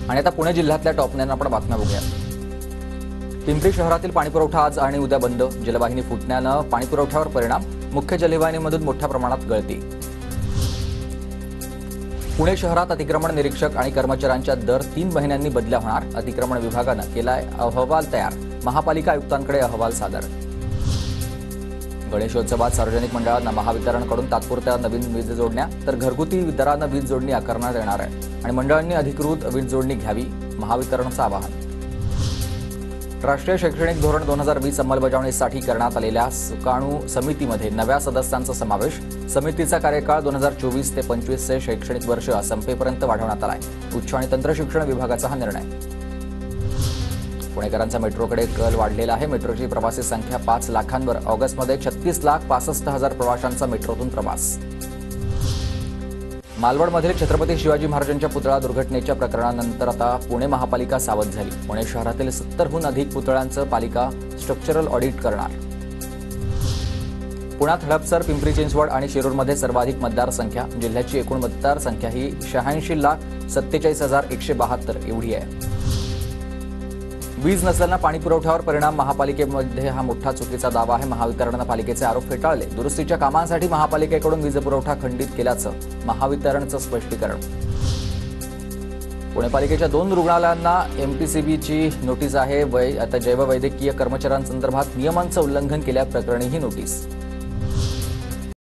आणि आता पुणे जिल्ह्यातल्या टॉप 9 आपण बातम्या बघूया। पिंपरी शहरातील पाणीपुरवठा आज आणि उद्या बंद। जलवाहिनी फुटण्यानं पाणीपुरवठ्यावर परिणाम। मुख्य जलवाहिनीमधून मोठ्या प्रमाणात गळती। पुणे शहरात अतिक्रमण निरीक्षक आणि कर्मचाऱ्यांच्या दर 3 महिन्यांनी बदल्या होणार। अतिक्रमण विभागानं केलाय अहवाल तयार। महापालिका आयुक्तांकडे अहवाल सादर। गणेशोत्सवात सार्वजनिक मंडळांना महावितरणकडून तात्पुरत्या नवीन वीज जोडण्या तर घरगुती दरानं वीज जोडणी आकारण्यात येणार आहे आणि मंडळांनी अधिकृत वीज जोडणी घ्यावी, महावितरणचं आवाहन। राष्ट्रीय शैक्षणिक धोरण 2020 अंमलबजावणीसाठी करण्यात आलेल्या सुकाणू समितीमध्ये नव्या सदस्यांचा समावेश। समितीचा कार्यकाळ 2024 ते 25 चे शैक्षणिक वर्ष संपेपर्यंत वाढवण्यात आलाय। उच्च आणि तंत्र शिक्षण विभागाचा हा निर्णय। पुणेकरांचा मेट्रोकडे कल वाढलेला आहे। मेट्रोची प्रवासी संख्या 5 लाखांवर। ऑगस्टमध्ये 36,65,000 प्रवाशांचा मेट्रोतून प्रवास। मालवणमधील छत्रपती शिवाजी महाराजांच्या पुतळा दुर्घटनेच्या प्रकरणानंतर आता पुणे महापालिका सावध झाली। पुणे शहरातील 70हून अधिक पुतळ्यांचं पालिका स्ट्रक्चरल ऑडिट करणार। पुण्यात हडपसर, पिंपरी चिंचवड आणि शिरूरमध्ये सर्वाधिक मतदारसंख्या। जिल्ह्याची एकूण मतदारसंख्या ही 86,47,172 एवढी आहे। वीज नसल्यानं पाणीपुरवठ्यावर परिणाम। महापालिकेमध्ये हा मोठा चुकीचा दावा आहे। महावितरणनं पालिकेचे आरोप फेटाळले। दुरुस्तीच्या कामांसाठी महापालिकेकडून वीजपुरवठा खंडित केल्याचं महावितरणचं स्पष्टीकरण। पुणे पालिकेच्या 2 रुग्णालयांना एमपीसीबीची नोटीस आहे। आता जैववैद्यकीय कर्मचाऱ्यांसंदर्भात नियमांचं उल्लंघन केल्याप्रकरणी ही नोटीस।